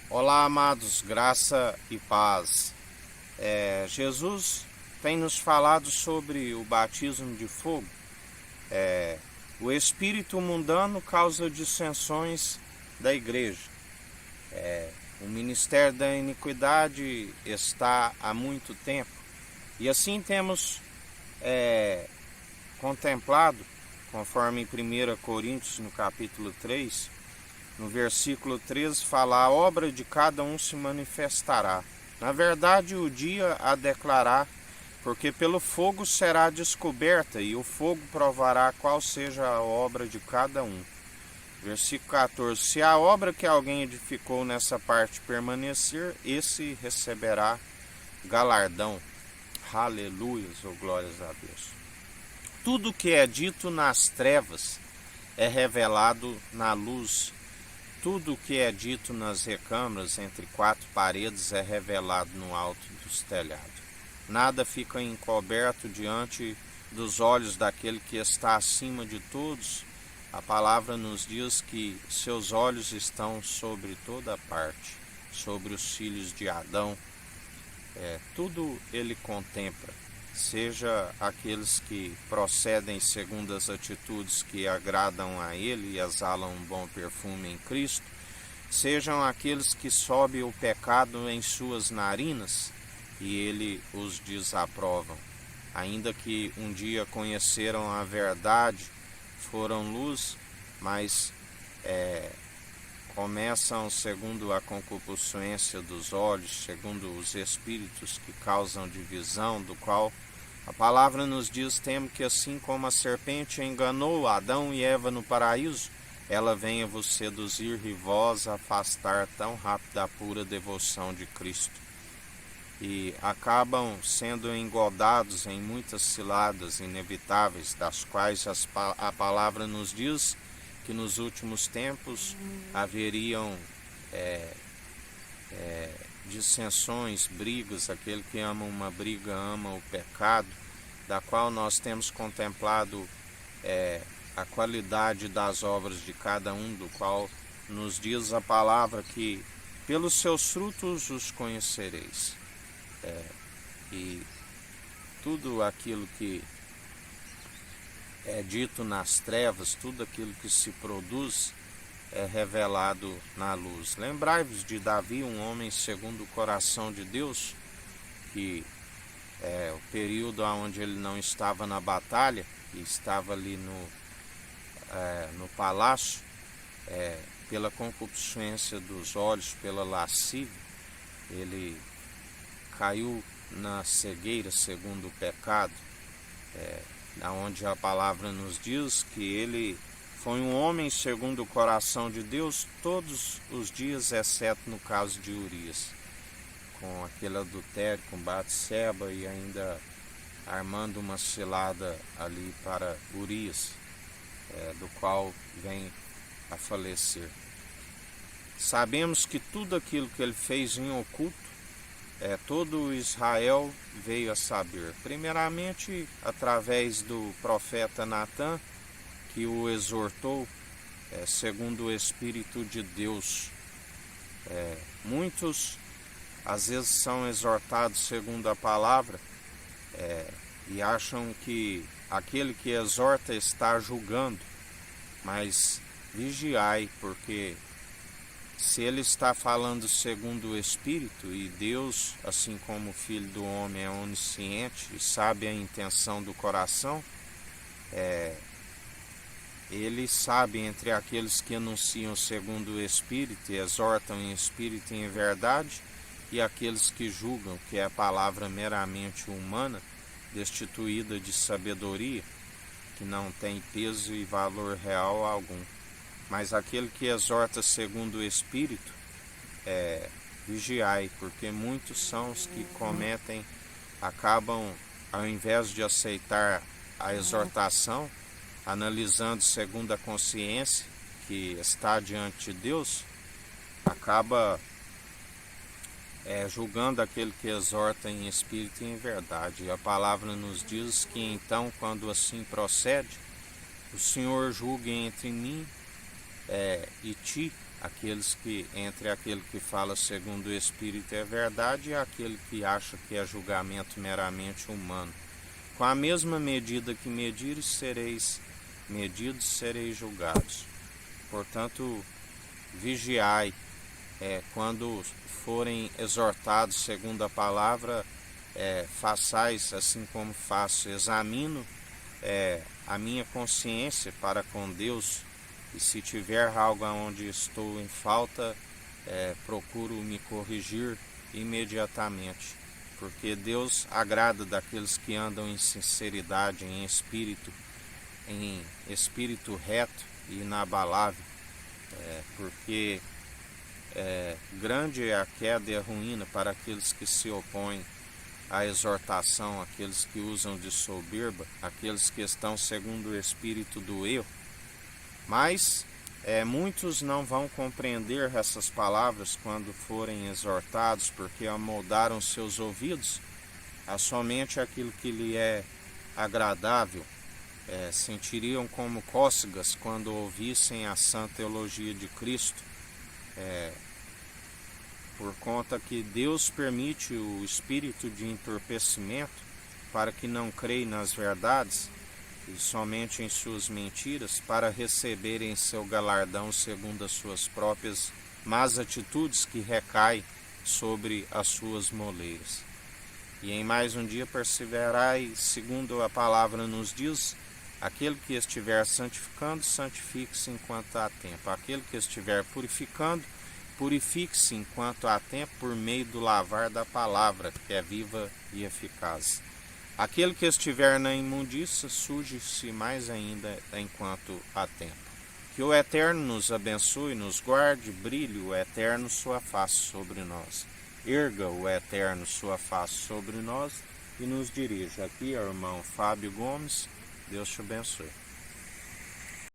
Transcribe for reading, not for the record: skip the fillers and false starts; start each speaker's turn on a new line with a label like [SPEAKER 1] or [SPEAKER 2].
[SPEAKER 1] Olá, amados, graça e paz. Jesus tem nos falado sobre o batismo de fogo. O espírito mundano causa dissensões da igreja. O ministério da iniquidade está há muito tempo. E assim temos contemplado, conforme em 1 Coríntios, no capítulo 3, no versículo 13, fala: a obra de cada um se manifestará. Na verdade, o dia a declarar, porque pelo fogo será descoberta, e o fogo provará qual seja a obra de cada um. Versículo 14: se a obra que alguém edificou nessa parte permanecer, esse receberá galardão. Aleluias, ou glórias a Deus. Tudo que é dito nas trevas é revelado na luz. Tudo o que é dito nas recâmaras entre quatro paredes é revelado no alto dos telhados. Nada fica encoberto diante dos olhos daquele que está acima de todos. A palavra nos diz que seus olhos estão sobre toda parte, sobre os filhos de Adão. Tudo ele contempla, seja aqueles que procedem segundo as atitudes que agradam a ele e exalam um bom perfume em Cristo, sejam aqueles que sobem o pecado em suas narinas e ele os desaprovam. Ainda que um dia conheceram a verdade, foram luz, mas começam segundo a concupiscência dos olhos, segundo os espíritos que causam divisão, do qual a palavra nos diz: temo que assim como a serpente enganou Adão e Eva no paraíso, ela venha vos seduzir e vós afastar tão rápido a pura devoção de Cristo. E acabam sendo engodados em muitas ciladas inevitáveis, das quais a palavra nos diz que nos últimos tempos haveriam dissensões, brigas. Aquele que ama uma briga ama o pecado, da qual nós temos contemplado a qualidade das obras de cada um, do qual nos diz a palavra que pelos seus frutos os conhecereis. E tudo aquilo que é dito nas trevas, tudo aquilo que se produz é revelado na luz. Lembrai-vos de Davi, um homem segundo o coração de Deus, que o período onde ele não estava na batalha, e estava ali no palácio, pela concupiscência dos olhos, pela lascívia, ele caiu na cegueira segundo o pecado, onde a palavra nos diz que ele foi um homem segundo o coração de Deus todos os dias, exceto no caso de Urias, com aquele adultério com Batseba e ainda armando uma cilada ali para Urias, do qual vem a falecer. Sabemos que tudo aquilo que ele fez em oculto, todo Israel veio a saber. Primeiramente, através do profeta Natã, que o exortou segundo o Espírito de Deus. Muitos, às vezes, são exortados segundo a palavra e acham que aquele que exorta está julgando, mas vigiai, porque se ele está falando segundo o Espírito, e Deus, assim como o Filho do Homem, é onisciente e sabe a intenção do coração, ele sabe entre aqueles que anunciam segundo o Espírito e exortam em Espírito e em verdade, e aqueles que julgam, que é a palavra meramente humana, destituída de sabedoria, que não tem peso e valor real algum. Mas aquele que exorta segundo o Espírito, vigiai, porque muitos são os que acabam, ao invés de aceitar a exortação, analisando segundo a consciência que está diante de Deus, acaba julgando aquele que exorta em espírito e em verdade. E a palavra nos diz que então, quando assim procede, o Senhor julgue entre mim e ti, entre aquele que fala segundo o Espírito é verdade e aquele que acha que é julgamento meramente humano. Com a mesma medida que medires, sereis medidos, sereis julgados. Portanto, vigiai, quando forem exortados segundo a palavra, façais assim como faço, examino a minha consciência para com Deus, e se tiver algo onde estou em falta, procuro me corrigir imediatamente, porque Deus agrada daqueles que andam em sinceridade, em espírito reto e inabalável, porque grande é a queda e a ruína para aqueles que se opõem à exortação, aqueles que usam de soberba, aqueles que estão segundo o espírito do erro. Mas muitos não vão compreender essas palavras quando forem exortados, porque amoldaram seus ouvidos a somente aquilo que lhe é agradável. Sentiriam como cócegas quando ouvissem a sã teologia de Cristo, por conta que Deus permite o espírito de entorpecimento para que não creia nas verdades e somente em suas mentiras, para receberem seu galardão segundo as suas próprias más atitudes que recaem sobre as suas moleiras. E em mais um dia perseverai, segundo a palavra nos diz, aquele que estiver santificando, santifique-se enquanto há tempo. Aquele que estiver purificando, purifique-se enquanto há tempo, por meio do lavar da palavra, que é viva e eficaz. Aquele que estiver na imundícia, suje-se mais ainda enquanto há tempo. Que o Eterno nos abençoe, nos guarde, brilhe o Eterno sua face sobre nós. Erga o Eterno sua face sobre nós e nos dirija. Aqui é o irmão Fábio Gomes. Deus te abençoe.